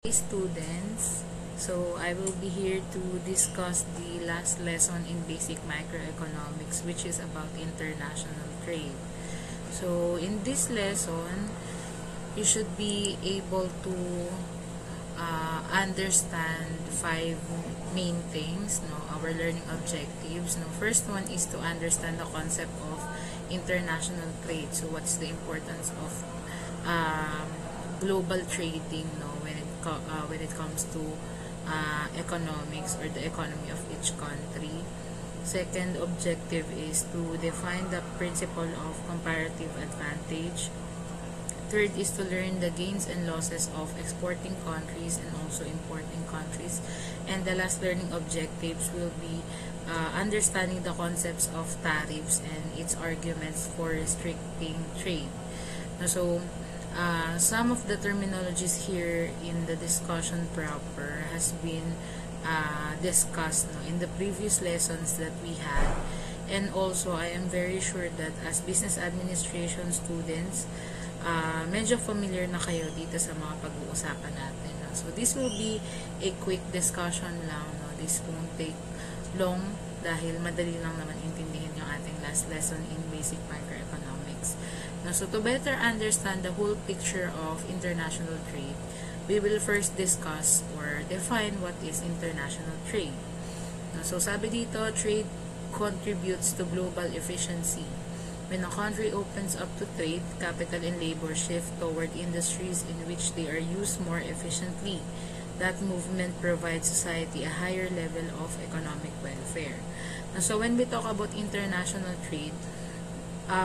Hey students, so I will be here to discuss the last lesson in basic microeconomics, which is about international trade. So in this lesson, you should be able to understand five main things, no, our learning objectives. No, first one is to understand the concept of international trade. So what's the importance of global trading, no, when it comes to economics or the economy of each country. Second objective is to define the principle of comparative advantage. Third is to learn the gains and losses of exporting countries and also importing countries. And the last learning objectives will be understanding the concepts of tariffs and its arguments for restricting trade. So, some of the terminologies here in the discussion proper has been discussed, no, in the previous lessons that we had. And also, I am very sure that as business administration students, medyo familiar na kayo dito sa mga pag-uusapan natin. No? So, this will be a quick discussion lang. No? This won't take long dahil madali lang naman intindihin yung ating last lesson in basic microeconomics. No? So, to better understand the whole picture of international trade, we will first discuss or define what is international trade. No? So, sabi dito, trade contributes to global efficiency. When a country opens up to trade, capital and labor shift toward industries in which they are used more efficiently. That movement provides society a higher level of economic welfare. So when we talk about international trade,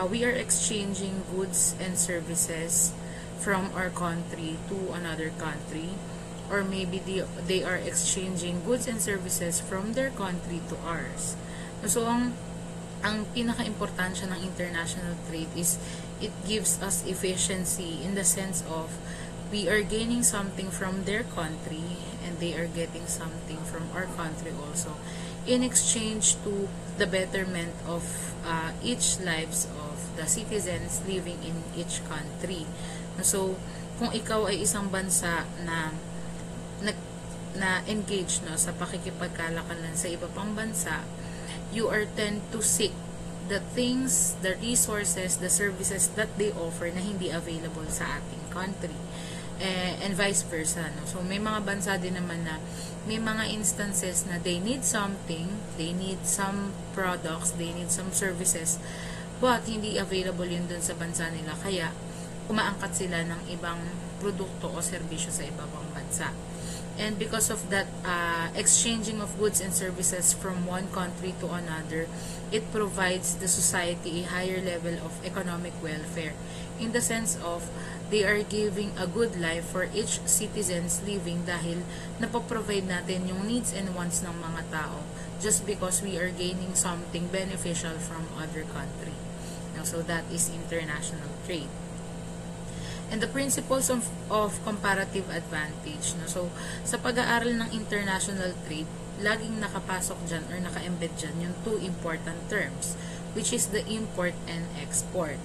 we are exchanging goods and services from our country to another country, or maybe they are exchanging goods and services from their country to ours. So ang pinaka-importansya ng international trade is it gives us efficiency in the sense of we are gaining something from their country and they are getting something from our country also in exchange to the betterment of each lives of the citizens living in each country. So, kung ikaw ay isang bansa na engage, no, sa pakikipagkalakalan sa iba pang bansa, you are tend to seek the things, the resources, the services that they offer na hindi available sa ating country. And vice versa. No? So, may mga bansa din naman na may mga instances na they need something, they need some products, they need some services, but hindi available yun dun sa bansa nila. Kaya, umaangkat sila ng ibang produkto o serbisyo sa iba pang bansa. And because of that exchanging of goods and services from one country to another, it provides the society a higher level of economic welfare in the sense of they are giving a good life for each citizens living dahil napoprovide natin yung needs and wants ng mga tao just because we are gaining something beneficial from other country. So that is international trade. And the principles of comparative advantage. No? So, sa pag-aaral ng international trade, laging nakapasok dyan or naka-embed dyan yung two important terms, which is the import and export.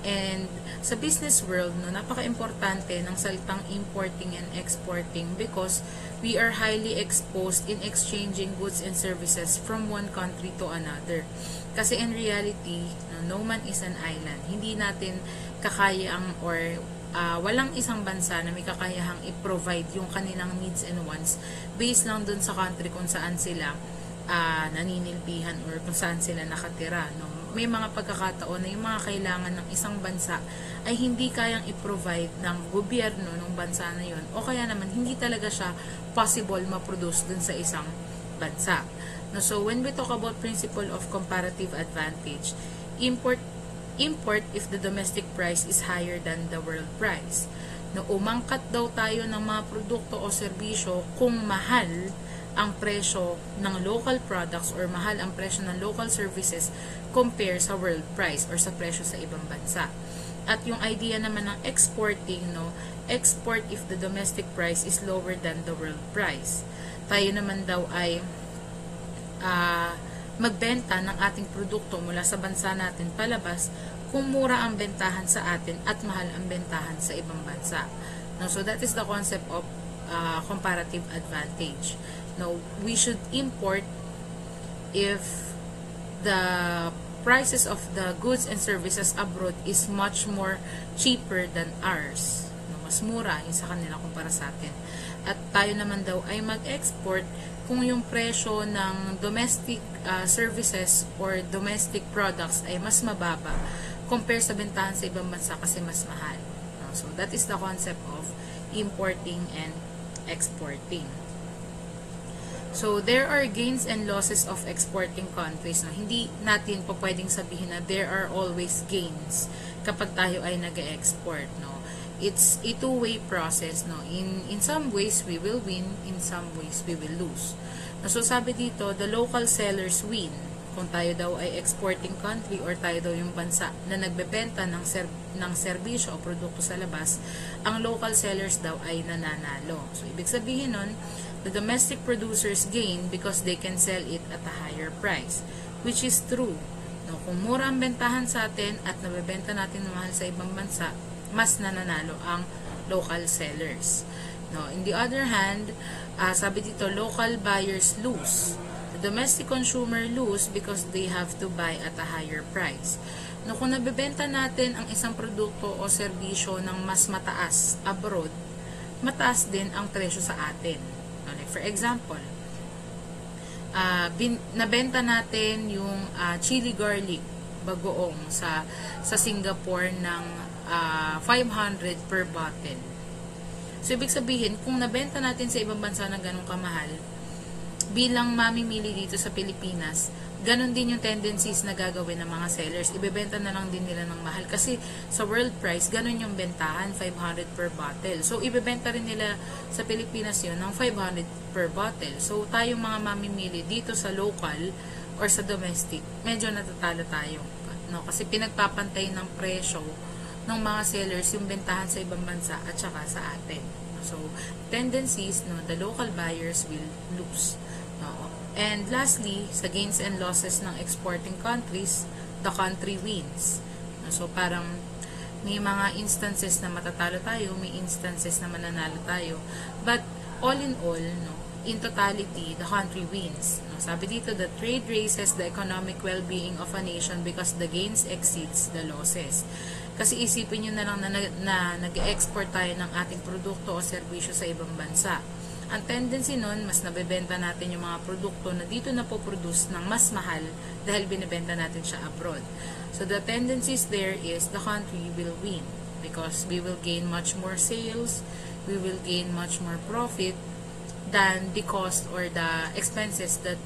And sa business world, no, napaka-importante ng salitang importing and exporting because we are highly exposed in exchanging goods and services from one country to another. Kasi in reality, no man is an island. Hindi natin kakayang or walang isang bansa na may kakayahang i-provide yung kanilang needs and wants based lang dun sa country kung saan sila naninilbihan or kung saan sila nakatira. No? May mga pagkakataon na yung mga kailangan ng isang bansa ay hindi kayang i-provide ng gobyerno ng bansa na yun o kaya naman hindi talaga siya possible ma-produce dun sa isang bansa. No? So when we talk about principle of comparative advantage, import if the domestic price is higher than the world price. No, umangkat daw tayo ng mga produkto o serbisyo kung mahal ang presyo ng local products or mahal ang presyo ng local services compare sa world price or sa presyo sa ibang bansa. At yung idea naman ng exporting, no, export if the domestic price is lower than the world price. Tayo naman daw ay magbenta ng ating produkto mula sa bansa natin palabas kung mura ang bentahan sa atin at mahal ang bentahan sa ibang bansa. No, so that is the concept of comparative advantage. Now, we should import if the prices of the goods and services abroad is much more cheaper than ours. No, mas mura yung sa kanila kumpara sa atin. At tayo naman daw ay mag-export kung yung presyo ng domestic services or domestic products ay mas mababa compare sa bentahan sa ibang bansa kasi mas mahal. No? So, that is the concept of importing and exporting. So, there are gains and losses of exporting countries. No? Hindi natin po pwedeng sabihin na there are always gains kapag tayo ay nag-export. No? It's a two-way process. No? In some ways, we will win. In some ways, we will lose. No? So, sabi dito, the local sellers win. Kung tayo daw ay exporting country or tayo daw yung bansa na nagbebenta ng serbisyo o produkto sa labas, ang local sellers daw ay nananalo. So, ibig sabihin nun, the domestic producers gain because they can sell it at a higher price, which is true. No, kung mura ang bentahan sa atin at nabebenta natin na mahal sa ibang bansa, mas nananalo ang local sellers. No, in the other hand, sabi dito, local buyers lose. The domestic consumer lose because they have to buy at a higher price. No, kung nabebenta natin ang isang produkto o serbisyo ng mas mataas abroad, mataas din ang presyo sa atin. No, like for example, nabenta natin yung chili garlic bagoong sa Singapore ng 500 per bottle. So, ibig sabihin, kung nabenta natin sa ibang bansa ng ganong kamahal, bilang mamimili dito sa Pilipinas, ganon din yung tendencies na gagawin ng mga sellers. Ibebenta na lang din nila ng mahal. Kasi sa world price, ganon yung bentahan, 500 per bottle. So, ibebenta rin nila sa Pilipinas yun ng 500 per bottle. So, tayong mga mamimili dito sa local or sa domestic, medyo natatalo tayo. No? Kasi pinagpapantay ng presyo ng mga sellers yung bentahan sa ibang bansa at saka sa atin. So, tendencies, no, the local buyers will lose. No? And lastly, sa gains and losses ng exporting countries, the country wins. No? So, parang may mga instances na matatalo tayo, may instances na mananalo tayo. But, all in all, no, in totality, the country wins. No? Sabi dito, the trade raises the economic well-being of a nation because the gains exceeds the losses. Kasi isipin nyo na lang na nag-export tayo ng ating produkto o serbisyo sa ibang bansa. Ang tendency nun, mas nabebenta natin yung mga produkto na dito na po-produce ng mas mahal dahil binibenta natin siya abroad. So the tendencies there is the country will win because we will gain much more sales, we will gain much more profit than the cost or the expenses that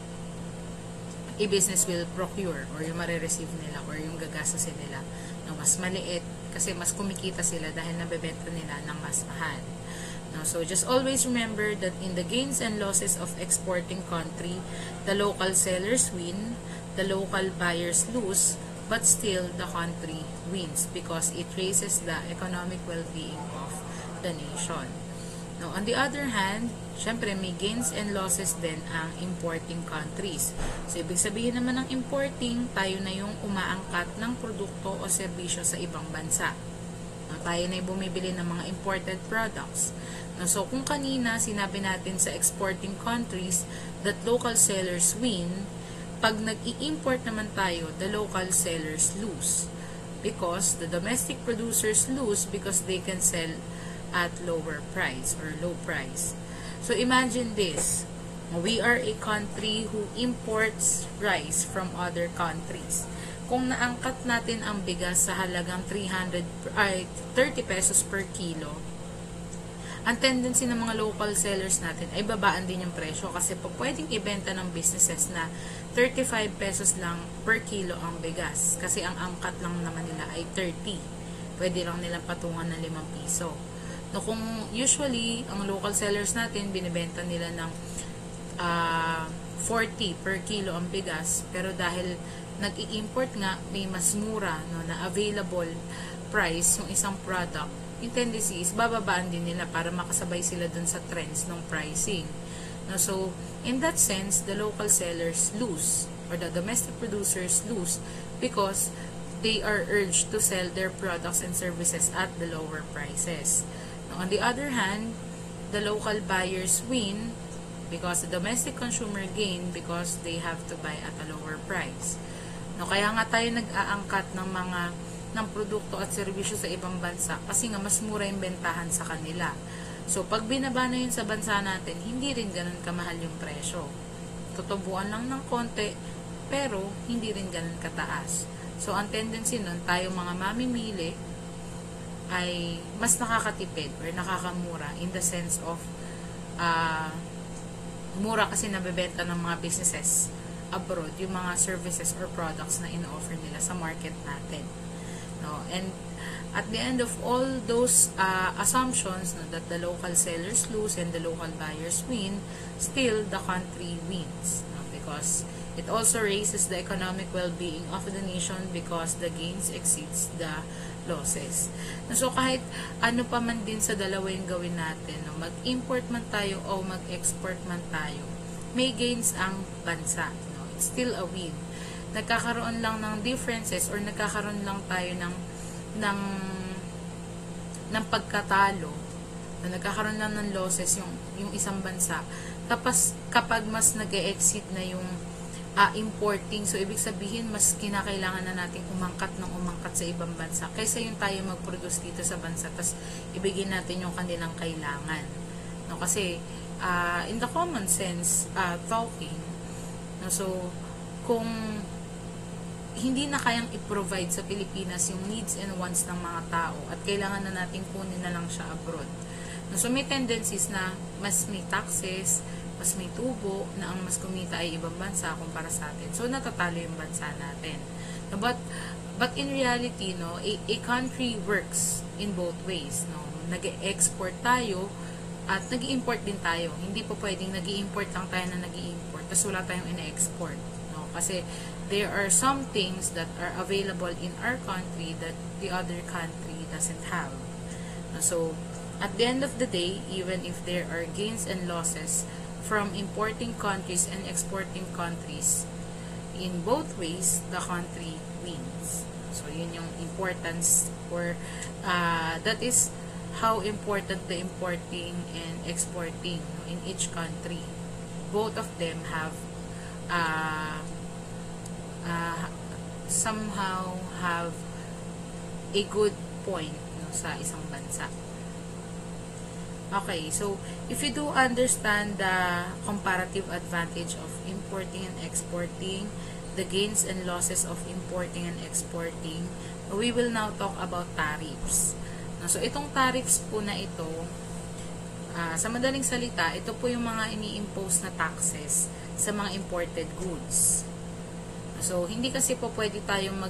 a business will procure or yung marireceive nila or yung gagasasin nila na mas maliit kasi mas kumikita sila dahil nabebenta nila ng mas mahal. No, so just always remember that in the gains and losses of exporting country, the local sellers win, the local buyers lose, but still the country wins because it raises the economic well-being of the nation. Now, on the other hand, syempre may gains and losses din ang importing countries. So, ibig sabihin naman ng importing, tayo na yung umaangkat ng produkto o serbisyo sa ibang bansa. No, tayo na yung bumibili ng mga imported products. No, so, kung kanina sinabi natin sa exporting countries that local sellers win, pag nag-i-import naman tayo, the local sellers lose. Because the domestic producers lose because they can sell at lower price or low price. So imagine this. We are a country who imports rice from other countries. Kung naangkat natin ang bigas sa halagang 30 pesos per kilo, ang tendency ng mga local sellers natin ay babaan din yung presyo kasi po pwedeng ibenta ng businesses na 35 pesos lang per kilo ang bigas kasi ang angkat lang naman nila ay 30. Pwede lang nilang patungan ng 5 piso. No, kung usually, ang local sellers natin, binibenta nila ng 40 per kilo ang bigas, pero dahil nag-i-import nga, may mas mura no, na available price yung isang product, yung tendency is bababaan din nila para makasabay sila dun sa trends ng pricing. No, so, in that sense, the local sellers lose, or the domestic producers lose, because they are urged to sell their products and services at the lower prices. On the other hand, the local buyers win because the domestic consumer gain because they have to buy at a lower price. No, kaya nga tayo nag-aangkat ng produkto at serbisyo sa ibang bansa kasi nga mas mura yung bentahan sa kanila. So, pag binaba na yun sa bansa natin, hindi rin ganun kamahal yung presyo. Tutubuan lang ng konti, pero hindi rin ganun kataas. So, ang tendency nun, tayo mga mamimili ay mas nakakatipid or nakakamura in the sense of mura kasi nabebenta ng mga businesses abroad yung mga services or products na in-offer nila sa market natin. No? And at the end of all those assumptions, no, that the local sellers lose and the local buyers win, still the country wins, no? Because it also raises the economic well-being of the nation because the gains exceeds the losses. No, so kahit ano pa man din sa dalawa yung gawin natin, no, mag-import man tayo o mag-export man tayo, may gains ang bansa. No? It's still a win. Nagkakaroon lang ng differences or nagkakaroon lang tayo ng pagkatalo, na nagkakaroon lang ng losses yung isang bansa kapag mas nag-e-exceed na yung importing. So, ibig sabihin, mas kinakailangan na natin umangkat sa ibang bansa kaysa yung tayo mag-produce dito sa bansa tas ibigin natin yung kanilang kailangan. No? Kasi, in the common sense, talking, no? So, kung hindi na kayang i-provide sa Pilipinas yung needs and wants ng mga tao at kailangan na natin kunin na lang siya abroad. So, may tendencies na mas may taxes, mas may tubo, na ang mas kumita ay ibang bansa kumpara sa atin. So, natatalo yung bansa natin. But in reality, no, a country works in both ways. No? Nag-export tayo at nag-import din tayo. Hindi po pwedeng nag-import lang tayo na nag-import tapos wala tayong ina-export. No? Kasi there are some things that are available in our country that the other country doesn't have. So, at the end of the day, even if there are gains and losses from importing countries and exporting countries, in both ways, the country wins. So, yun yung importance or that is how important the importing and exporting in each country. Both of them have somehow have a good point, no, sa isang bansa. Okay, so if you do understand the comparative advantage of importing and exporting, the gains and losses of importing and exporting, we will now talk about tariffs. So itong tariffs po na ito, sa madaling salita, ito po yung mga ini-impose na taxes sa mga imported goods. So, hindi kasi po pwede tayong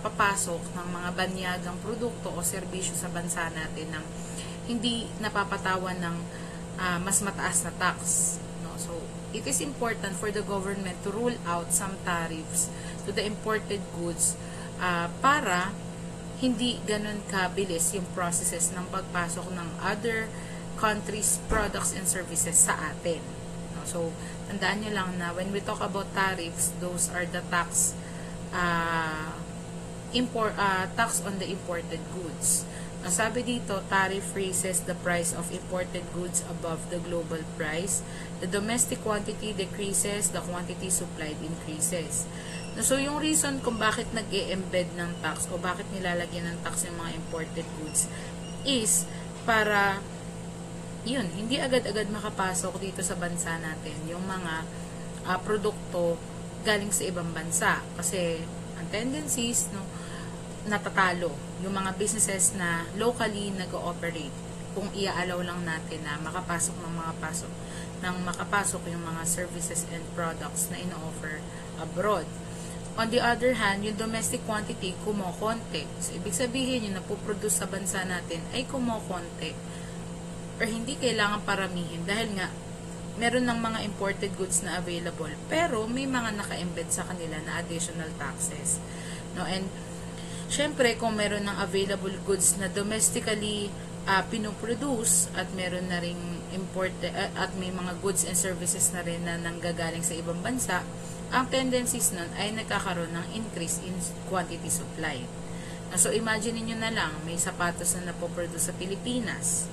papasok ng mga banyagang produkto o serbisyo sa bansa natin ng hindi napapatawan ng mas mataas na tax. No? So, it is important for the government to rule out some tariffs to the imported goods para hindi ganun kabilis yung processes ng pagpasok ng other countries' products and services sa atin. No? So, tandaan nyo lang na when we talk about tariffs, those are the tax on the imported goods. Sabi dito, tariff raises the price of imported goods above the global price. The domestic quantity decreases, the quantity supplied increases. So, yung reason kung bakit nag-e-embed ng tax o bakit nilalagyan ng tax yung mga imported goods is para yun, hindi agad-agad makapasok dito sa bansa natin yung mga produkto galing sa ibang bansa. Kasi ang tendencies, no, natatalo yung mga businesses na locally nag-ooperate kung i-allow lang natin na makapasok yung mga services and products na ino-offer abroad. On the other hand, yung domestic quantity kumokonti. So, ibig sabihin yung napoproduce sa bansa natin ay kumokonti or hindi kailangan paramihin dahil nga meron ng mga imported goods na available pero may mga naka-embed sa kanila na additional taxes. No? And syempre, kung meron ng available goods na domestically pinoproduce at meron na ring at may mga goods and services na rin na nanggagaling sa ibang bansa, ang tendencies nun ay nagkakaroon ng increase in quantity supply. So, imagine niyo na lang, may sapatos na napoproduce sa Pilipinas.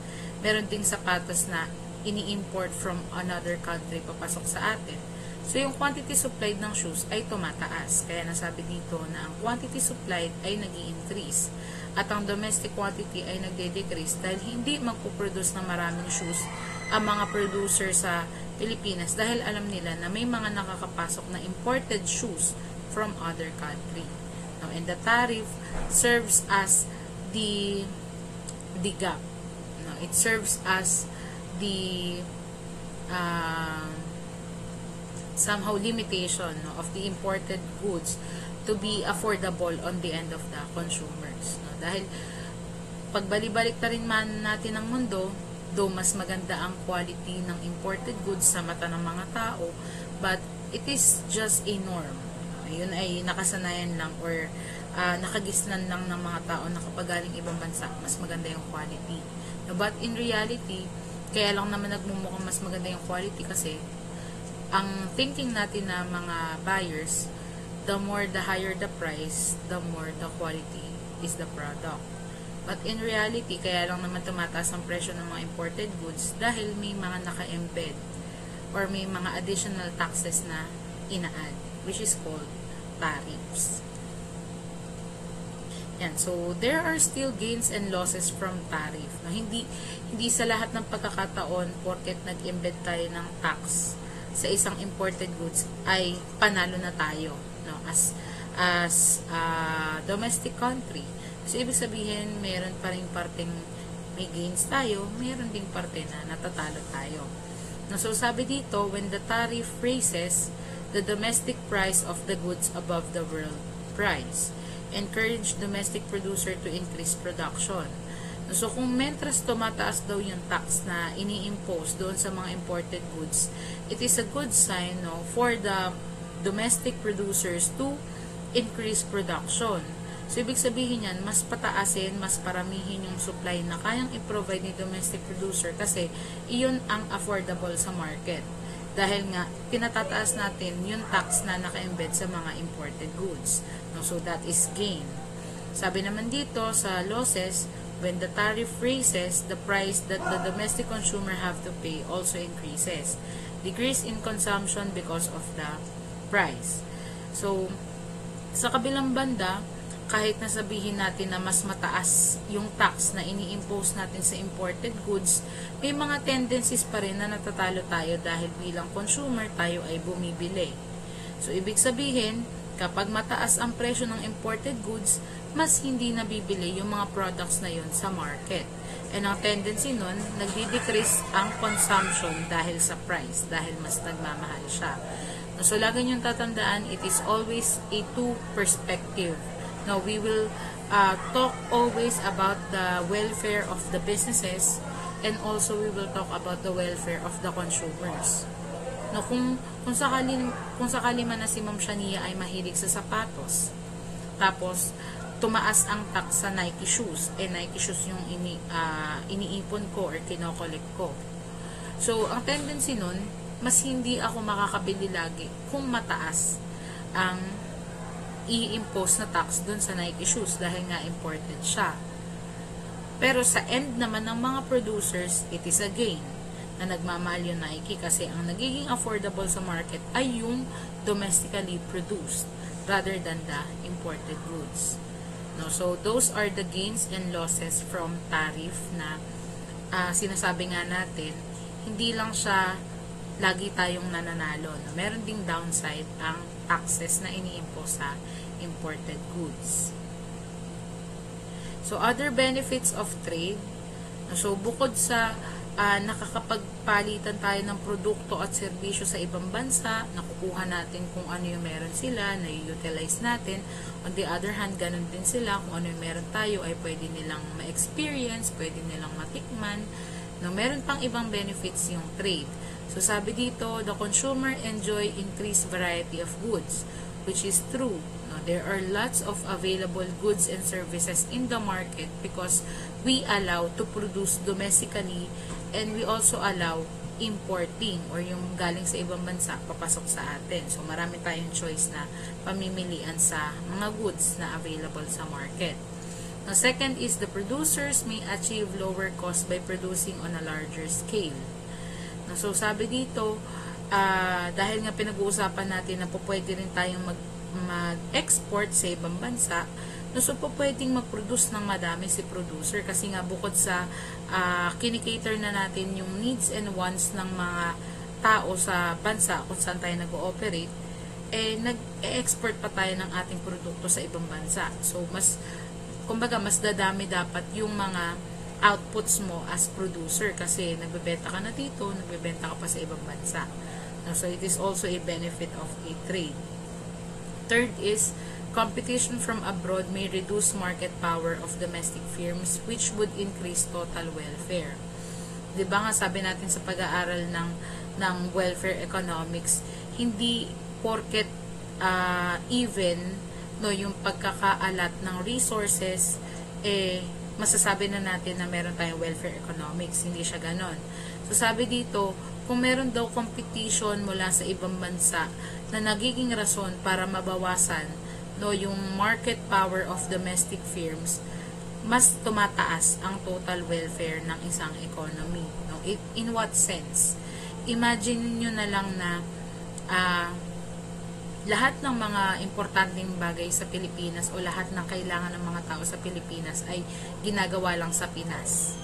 Meron ding sapatos na ini-import from another country papasok sa atin. So, yung quantity supplied ng shoes ay tumataas. Kaya nasabi dito na ang quantity supplied ay nag-i-increase. At ang domestic quantity ay nagde-decrease dahil hindi magpuproduce ng maraming shoes ang mga producer sa Pilipinas dahil alam nila na may mga nakakapasok na imported shoes from other country. Now, and the tariff serves as the gap. No, it serves as the somehow limitation of the imported goods to be affordable on the end of the consumers. No? Dahil pagbalik-balik na rin man natin ang mundo, though mas maganda ang quality ng imported goods sa mata ng mga tao, but it is just a norm. Yun ay nakasanayan lang or nakagisnan lang ng mga tao na kapag galing ibang bansa, mas maganda yung quality. No? But in reality, kaya lang naman nagmumukhang mas maganda yung quality kasi ang thinking natin na mga buyers, the more the higher the price, the more the quality is the product. But in reality, kaya lang naman tumataas ang presyo ng mga imported goods dahil may mga naka-embed or may mga additional taxes na ina-add, which is called tariffs. Yan. So, there are still gains and losses from tariff. No, hindi sa lahat ng pagkakataon porket nag-embed tayo ng tax sa isang imported goods ay panalo na tayo, no, as domestic country. So ibig sabihin meron pa ring parteng may gains tayo, meron ding parte na natatalo tayo. No, so sabi dito, when the tariff raises the domestic price of the goods above the world price, encourage domestic producer to increase production. So, kung mentras tumataas daw yung tax na ini-impose doon sa mga imported goods, it is a good sign, no, for the domestic producers to increase production. So, ibig sabihin yan, mas pataasin, mas paramihin yung supply na kayang i-provide ni domestic producer kasi iyon ang affordable sa market. Dahil nga, pinatataas natin yung tax na naka-embed sa mga imported goods. No, so, that is gain. Sabi naman dito sa losses, when the tariff raises, the price that the domestic consumer have to pay also increases. Decrease in consumption because of the price. So, sa kabilang banda, kahit nasabihin natin na mas mataas yung tax na ini-impose natin sa imported goods, may mga tendencies pa rin na natatalo tayo dahil bilang consumer tayo ay bumibili. So, ibig sabihin, kapag mataas ang presyo ng imported goods, mas hindi nabibili yung mga products na yun sa market. And ang tendency nun, nagdi-decrease ang consumption dahil sa price, dahil mas nagmamahal siya. So, lagi niyong tatandaan, it is always a two perspective. Now, we will talk always about the welfare of the businesses and also we will talk about the welfare of the consumers. No, kung sakali man na si Ma'am Shania ay mahilig sa sapatos, tapos tumaas ang tax sa Nike shoes, Nike shoes yung iniipon ko or kinokollect ko. So, ang tendency nun, mas hindi ako makakabili lagi kung mataas ang i-impose na tax dun sa Nike shoes dahil nga imported siya. Pero sa end naman ng mga producers, it is a gain na nagmamahal yung Nike kasi ang nagiging affordable sa market ay yung domestically produced rather than the imported goods. No, so those are the gains and losses from tariff na sinasabi nga natin, hindi lang siya lagi tayong nananalo. No? Meron ding downside ang taxes na ini-impose sa imported goods. So other benefits of trade, so bukod sa nakakapagpalitan tayo ng produkto at serbisyo sa ibang bansa, nakukuha natin kung ano yung meron sila, na-utilize natin. On the other hand, ganun din sila, kung ano yung meron tayo ay pwede nilang ma-experience, pwede nilang matikman. No, meron pang ibang benefits yung trade. So sabi dito, the consumer enjoy increased variety of goods, which is true. No, there are lots of available goods and services in the market because we allow to produce domestically and we also allow importing or yung galing sa ibang bansa papasok sa atin. So marami tayong choice na pamimilian sa mga goods na available sa market. Now, second is the producers may achieve lower cost by producing on a larger scale. Now, so sabi dito, dahil nga pinag-uusapan natin na pwede rin tayong mag-export sa ibang bansa, no, so pwedeng mag-produce ng madami si producer kasi nga bukod sa kinikater na natin yung needs and wants ng mga tao sa bansa kung saan tayo nag-ooperate, nag-export pa tayo ng ating produkto sa ibang bansa. So, kumbaga, mas dadami dapat yung mga outputs mo as producer kasi nagbebenta ka na dito, nagbebenta ka pa sa ibang bansa. No, so, it is also a benefit of a trade. Third is, competition from abroad may reduce market power of domestic firms which would increase total welfare. Diba nga sabi natin sa pag-aaral ng welfare economics, hindi porket even no yung pagkakaalat ng resources masasabi na natin na meron tayong welfare economics. Hindi siya ganon. So sabi dito, kung meron daw competition mula sa ibang bansa na nagiging rason para mabawasan no yung market power of domestic firms, mas tumataas ang total welfare ng isang economy. No? In what sense? Imagine niyo na lang na lahat ng mga importanteng bagay sa Pilipinas o lahat ng kailangan ng mga tao sa Pilipinas ay ginagawa lang sa Pinas.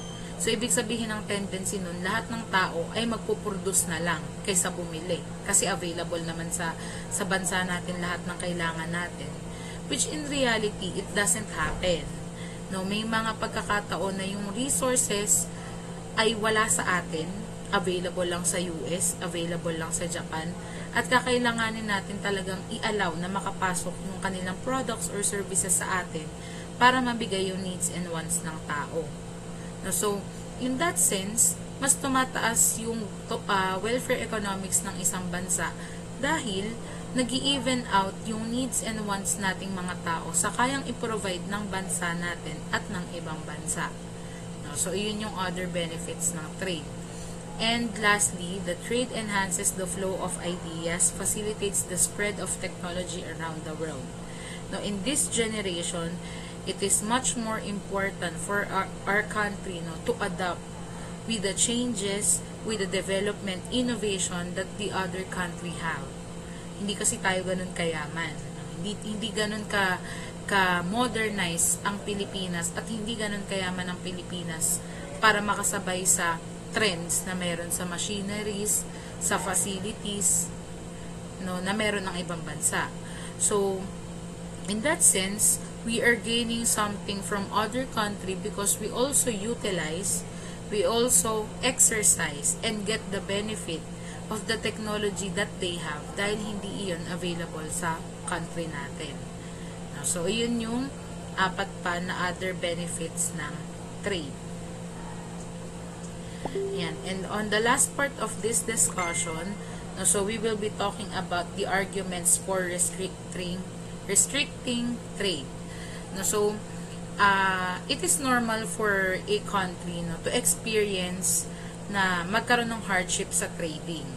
So, ibig sabihin ng tendency nun, lahat ng tao ay magpuproduce na lang kaysa bumili. Kasi available naman sa bansa natin lahat ng kailangan natin. Which in reality, it doesn't happen. No, may mga pagkakataon na yung resources ay wala sa atin, available lang sa US, available lang sa Japan, at kakailanganin natin talagang i-allow na makapasok yung kanilang products or services sa atin para mabigay yung needs and wants ng tao. No, so, in that sense, mas tumataas yung welfare economics ng isang bansa dahil nag-i-even out yung needs and wants nating mga tao sa kayang i-provide ng bansa natin at ng ibang bansa. No, so, yun yung other benefits ng trade. And lastly, the trade enhances the flow of ideas, facilitates the spread of technology around the world. Now, in this generation, it is much more important for our country to adapt with the changes, with the development, innovation that the other country have. Hindi kasi tayo ganun kayaman. Hindi ganun ka-modernize ang Pilipinas at hindi ganun kayaman ang Pilipinas para makasabay sa trends na meron sa machineries, sa facilities, na meron ng ibang bansa. So, in that sense, we are gaining something from other country because we also utilize, we also exercise and get the benefit of the technology that they have dahil hindi iyon available sa country natin. So, iyon yung apat pa na other benefits ng trade. Yan. And on the last part of this discussion, so we will be talking about the arguments for restricting trade. So, it is normal for a country to experience na magkaroon ng hardship sa trading.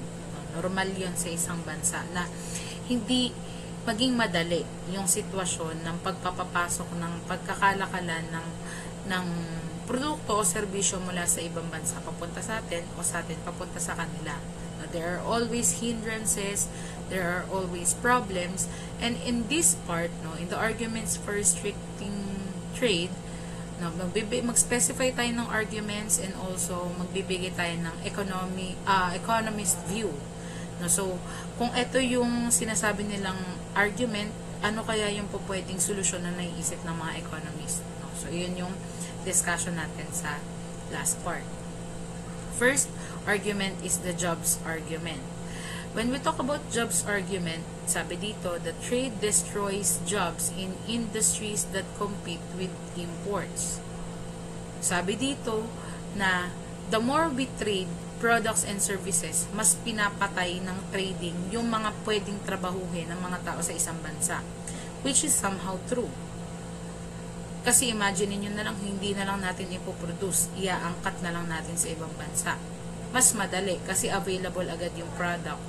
Normal yun sa isang bansa na hindi maging madali yung sitwasyon ng pagpapapasok ng pagkakalakalan ng produkto o serbisyo mula sa ibang bansa papunta sa atin o sa atin papunta sa kanila. There are always hindrances, there are always problems, and in this part, in the arguments for restricting trade, mag-specify tayo ng arguments and also magbibigay tayo ng economist view. So, kung ito yung sinasabi nilang argument, ano kaya yung pwedeng solusyon na naiisip ng mga economist? So, yun yung discussion natin sa last part. First argument is the jobs argument. When we talk about jobs argument, sabi dito, the trade destroys jobs in industries that compete with imports. Sabi dito na the more we trade products and services, mas pinapatay ng trading yung mga pwedeng trabahuhin ng mga tao sa isang bansa, which is somehow true. Kasi imagine niyo na lang, hindi na lang natin ipoproduce, iaangkat na lang natin sa ibang bansa. Mas madali kasi available agad yung product.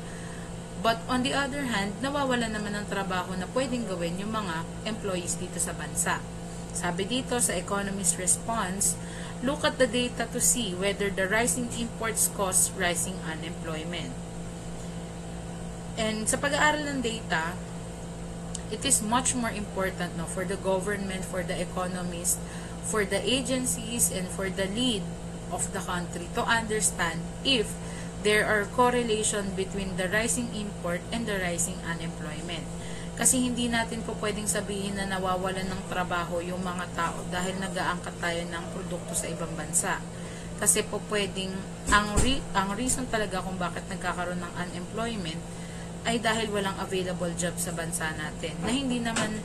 But on the other hand, nawawala naman ng trabaho na pwedeng gawin yung mga employees dito sa bansa. Sabi dito sa economist response, look at the data to see whether the rising imports cause rising unemployment. And sa pag-aaral ng data, it is much more important for the government, for the economists, for the agencies, and for the lead of the country to understand if there are correlation between the rising import and the rising unemployment. Kasi hindi natin po pwedeng sabihin na nawawalan ng trabaho yung mga tao dahil nag-aangkat tayo ng produkto sa ibang bansa. Kasi po pwedeng, ang reason talaga kung bakit nagkakaroon ng unemployment ay dahil walang available job sa bansa natin na hindi naman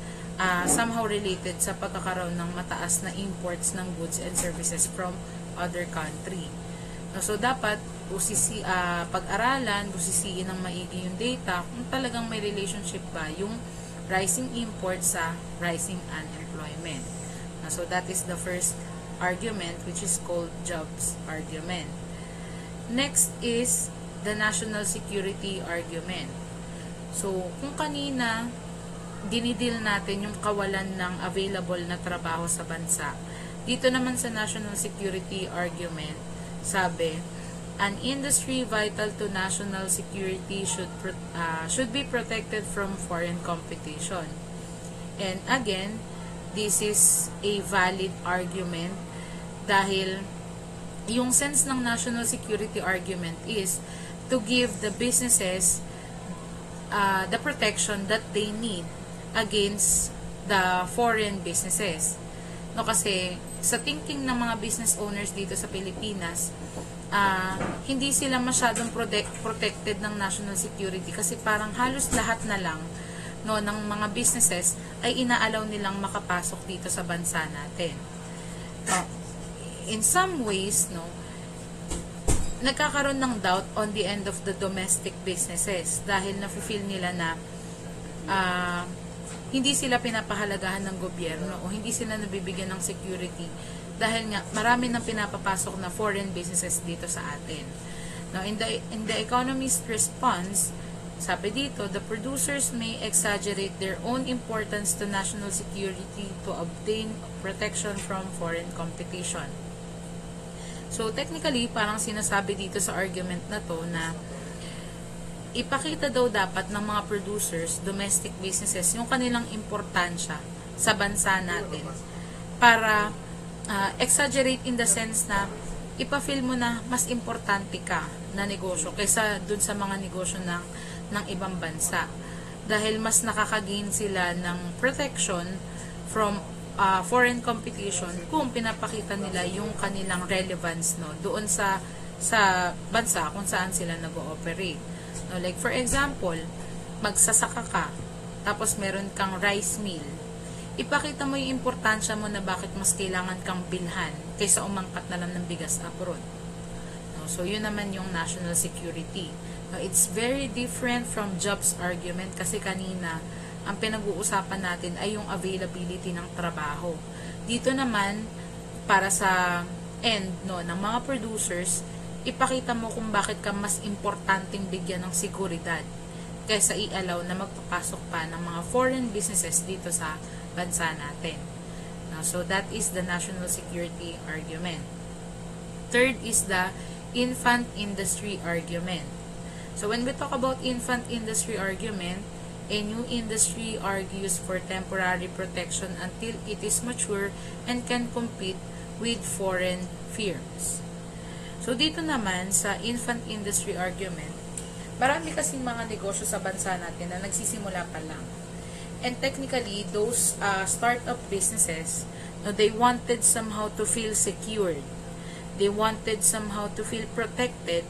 somehow related sa pagkakaroon ng mataas na imports ng goods and services from other country. So, dapat pag-aralan, busisiin ng maigi yung data kung talagang may relationship ba yung rising imports sa rising unemployment. So, that is the first argument, which is called jobs argument. Next is the national security argument. So, kung kanina dinidil natin yung kawalan ng available na trabaho sa bansa, dito naman sa national security argument, sabi, an industry vital to national security should be protected from foreign competition. And again, this is a valid argument dahil yung sense ng national security argument is to give the businesses the protection that they need against the foreign businesses. No, kasi sa thinking ng mga business owners dito sa Pilipinas, hindi sila masyadong protected ng national security kasi parang halos lahat na lang ng mga businesses ay inaalaw nilang makapasok dito sa bansa natin. In some ways, nagkakaroon ng doubt on the end of the domestic businesses dahil nafe-feel nila na hindi sila pinapahalagahan ng gobyerno o hindi sila nabibigyan ng security dahil nga marami nang pinapapasok na foreign businesses dito sa atin. Now, in the economist response, sabi dito, the producers may exaggerate their own importance to national security to obtain protection from foreign competition. So, technically, parang sinasabi dito sa argument na to na ipakita daw dapat ng mga producers, domestic businesses, yung kanilang importansya sa bansa natin para exaggerate in the sense na ipa-feel mo na mas importante ka na negosyo kaysa dun sa mga negosyo ng ibang bansa. Dahil mas nakakagain sila ng protection from foreign competition kung pinapakita nila yung kanilang relevance doon sa bansa kung saan sila nag-ooperate. Like for example, magsasaka ka, tapos meron kang rice mill. Ipakita mo yung importansya mo na bakit mas kailangan kang bilhan kaysa umangkat na lang ng bigas abroad. So, yun naman yung national security. It's very different from jobs argument kasi kanina, ang pinag-uusapan natin ay yung availability ng trabaho. Dito naman, para sa end ng mga producers, ipakita mo kung bakit ka mas importanteng bigyan ng seguridad kaysa i-allow na magpapasok pa ng mga foreign businesses dito sa bansa natin. So, that is the national security argument. Third is the infant industry argument. So, when we talk about infant industry argument, a new industry argues for temporary protection until it is mature and can compete with foreign firms. So, dito naman sa infant industry argument, marami kasing mga negosyo sa bansa natin na nagsisimula pa lang. And technically, those startup businesses, they wanted somehow to feel secured. They wanted somehow to feel protected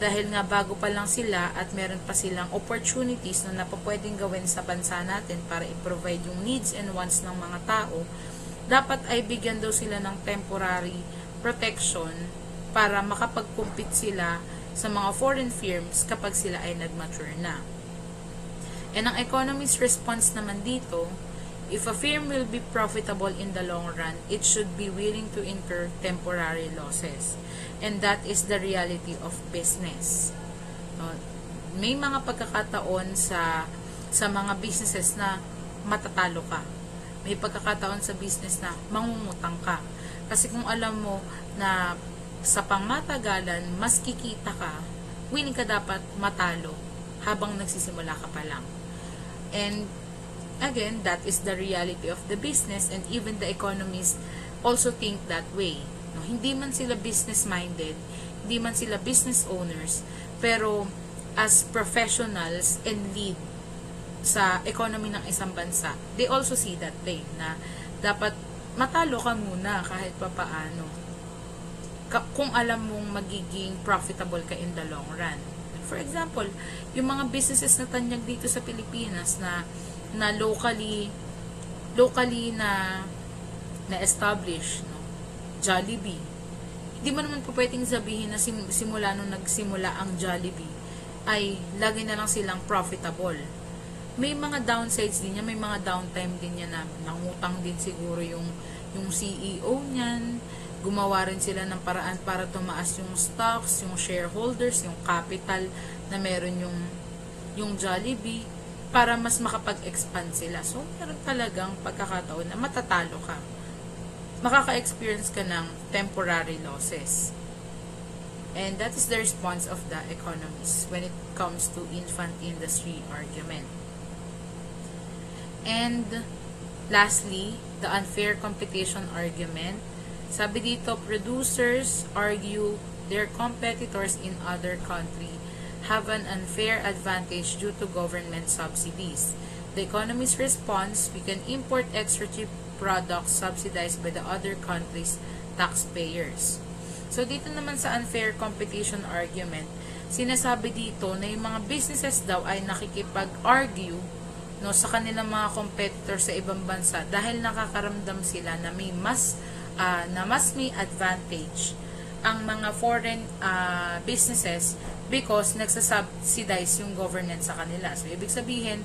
dahil nga bago pa lang sila at meron pa silang opportunities na pwedeng gawin sa bansa natin para i-provide yung needs and wants ng mga tao, dapat ay bigyan daw sila ng temporary protection para makapag-compete sila sa mga foreign firms kapag sila ay nag-mature na. And ang economist response naman dito, if a firm will be profitable in the long run, it should be willing to incur temporary losses. And that is the reality of business. May mga pagkakataon sa mga businesses na matatalo ka. May pagkakataon sa business na mangungutang ka. Kasi kung alam mo na sa pangmatagalan, mas kikita ka, willing ka dapat matalo habang nagsisimula ka pa lang. And again, that is the reality of the business, and even the economists also think that way. No, hindi man sila business-minded, hindi man sila business owners, pero as professionals and lead sa economy ng isang bansa, they also see that way, na dapat matalo ka muna kahit papaano. Kung alam mong magiging profitable ka in the long run. For example, yung mga businesses na tanyag dito sa Pilipinas na locally na establish, no? Jollibee. Hindi mo naman po pwedeng sabihin na simula nung nagsimula ang Jollibee ay lagi na lang silang profitable. May mga downsides din niya, may mga downtime din niya na nangutang din siguro yung CEO niyan. Gumawa rin sila ng paraan para tumaas yung stocks, yung shareholders, yung capital na meron yung Jollibee para mas makapag-expand sila. So, meron talagang pagkakataon na matatalo ka. Makaka-experience ka ng temporary losses. And that is the response of the economists when it comes to infant industry argument. And lastly, the unfair competition argument. Sabi dito, producers argue their competitors in other country have an unfair advantage due to government subsidies. The economist's response, we can import extra cheap products subsidized by the other country's taxpayers. So, dito naman sa unfair competition argument, sinasabi dito na yung mga businesses daw ay nakikipag-argue, no, sa kanilang mga competitor sa ibang bansa dahil nakakaramdam sila na mas may advantage ang mga foreign businesses because nagsasubsidize yung government sa kanila. So, ibig sabihin,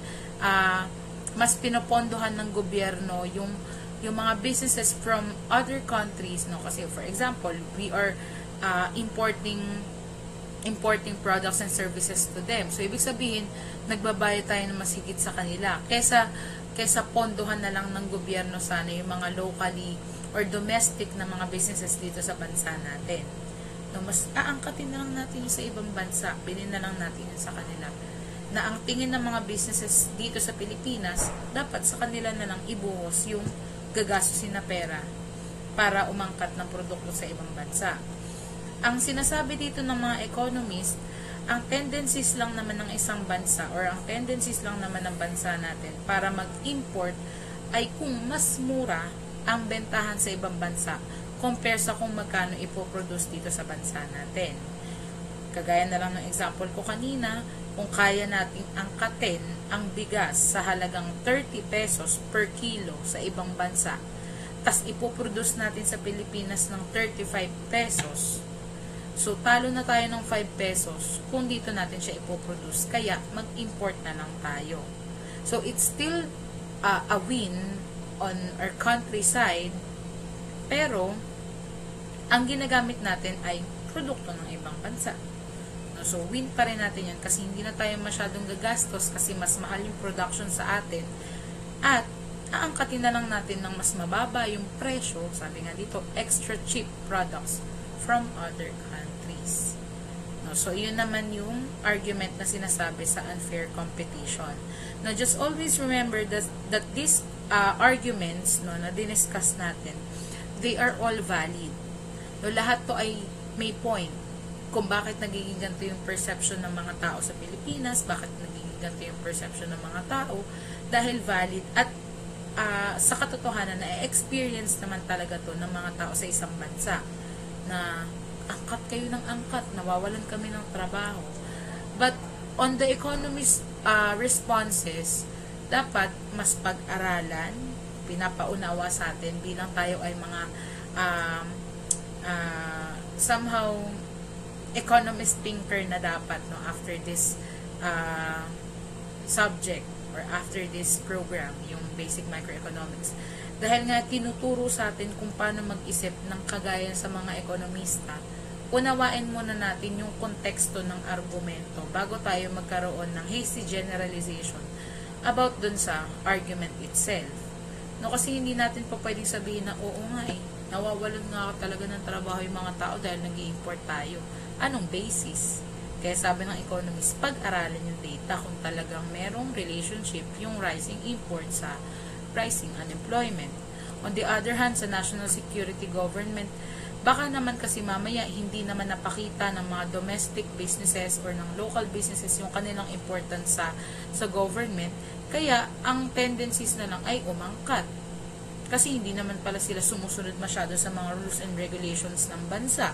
mas pinopondohan ng gobyerno yung mga businesses from other countries, no? Kasi, for example, we are importing products and services to them. So, ibig sabihin, nagbabayad tayo ng mas higit sa kanila. Kesa pondohan na lang ng gobyerno sana yung mga locally or domestic na mga businesses dito sa bansa natin. No, mas aangkatin na lang natin yung sa ibang bansa. Bilhin na lang natin yun sa kanila. Na ang tingin ng mga businesses dito sa Pilipinas, dapat sa kanila na lang ibuhos yung gagastusin na pera para umangkat ng produkto sa ibang bansa. Ang sinasabi dito ng mga economists, ang tendencies lang naman ng isang bansa or ang tendencies lang naman ng bansa natin para mag-import ay kung mas mura ang bentahan sa ibang bansa compare sa kung magkano ipoproduce dito sa bansa natin. Kagaya na lang ng example ko kanina, kung kaya nating angkatin ang bigas sa halagang 30 pesos per kilo sa ibang bansa, tas ipoproduce natin sa Pilipinas ng 35 pesos, so, talo na tayo ng 5 pesos kung dito natin siya ipoproduce. Kaya, mag-import na lang tayo. So, it's still a win on our countryside, pero, ang ginagamit natin ay produkto ng ibang bansa. So, win pa rin natin yan kasi hindi na tayo masyadong gagastos kasi mas mahal yung production sa atin. At, aangkatin na lang natin ng mas mababa yung presyo, sabi nga dito, extra cheap products from other countries. No, so, yun naman yung argument na sinasabi sa unfair competition. Now, just always remember that these arguments, no, na diniscuss natin, they are all valid. No, lahat to ay may point kung bakit nagiging ganito yung perception ng mga tao sa Pilipinas, bakit nagiging ganito yung perception ng mga tao, dahil valid at sa katotohanan na experience naman talaga to ng mga tao sa isang bansa na angkat kayo ng angkat, nawawalan kami ng trabaho. But on the economist responses, dapat mas pag-aralan, pinapaunawa sa atin bilang tayo ay mga somehow economist thinker na dapat, no, after this subject or after this program, yung basic microeconomics. Dahil nga tinuturo sa atin kung paano mag-isip ng kagaya sa mga ekonomista, unawain muna natin yung konteksto ng argumento bago tayo magkaroon ng hasty generalization about dun sa argument itself. No, kasi hindi natin pa pwedeng sabihin na oo nga nawawalan nga talaga ng trabaho yung mga tao dahil nag-i-import tayo. Anong basis? Kaya sabi ng economist, pag-aralan yung data kung talagang merong relationship yung rising import sa rising unemployment. On the other hand, sa national security government, baka naman kasi mamaya hindi naman napakita ng mga domestic businesses or ng local businesses yung kanilang importance sa government, kaya ang tendencies na lang ay umangkat. Kasi hindi naman pala sila sumusunod masyado sa mga rules and regulations ng bansa.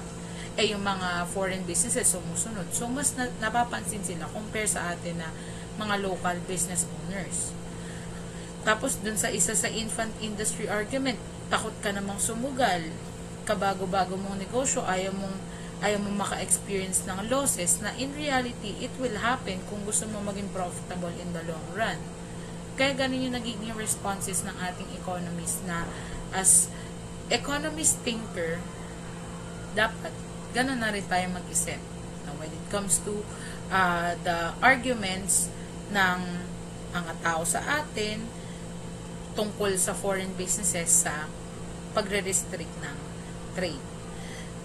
Yung mga foreign businesses sumusunod. So, mas napapansin sila compare sa atin na mga local business owners. Tapos, dun sa isa sa infant industry argument, takot ka namang sumugal. Kabago-bago mong negosyo, ayaw mong maka-experience ng losses na in reality, it will happen kung gusto mo maging profitable in the long run. Kaya ganun yung nagiging responses ng ating economist na as economist thinker, dapat ganun na rin tayo mag-isip. Now, when it comes to the arguments ng mga tao sa atin tungkol sa foreign businesses sa pagre-restrict ng trade.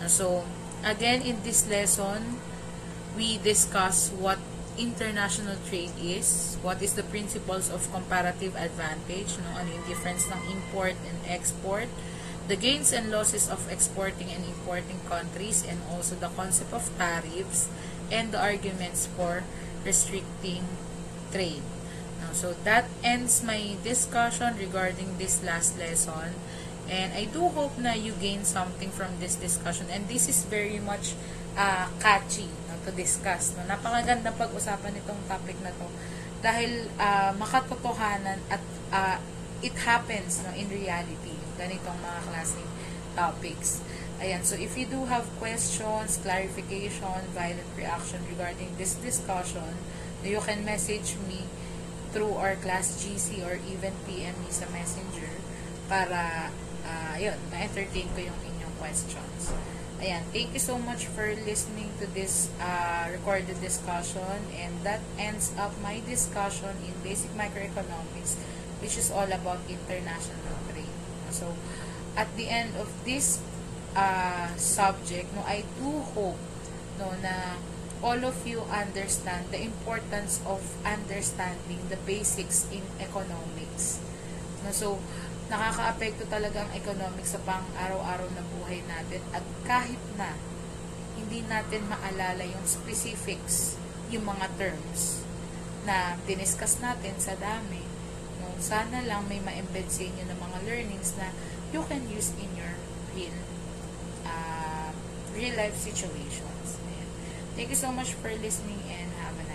So, again, in this lesson, we discuss what international trade is, what is the principles of comparative advantage, ano yung difference ng import and export, the gains and losses of exporting and importing countries, and also the concept of tariffs, and the arguments for restricting trade. So that ends my discussion regarding this last lesson. And I do hope na you gain something from this discussion. And this is very much catchy to discuss. Napakaganda pag-usapan itong topic na to. Dahil makatotohanan at it happens in reality. Ganitong mga klaseng topics. Ayan, so if you do have questions, clarification, violent reaction regarding this discussion, you can message me through our class GC or even PM me sa Messenger para ma-entertain ko yung inyong questions. Ayan, thank you so much for listening to this recorded discussion, and that ends up my discussion in Basic Microeconomics, which is all about international trade. So, at the end of this subject, I do hope na all of you understand the importance of understanding the basics in economics. So, nakaka-apekto talaga ang economics sa pang-araw-araw na buhay natin, at kahit na hindi natin maalala yung specifics, yung mga terms na diniscuss natin sa dami, sana lang may ma-embed sa inyo ng mga learnings na you can use in your real life situations. Thank you so much for listening and have a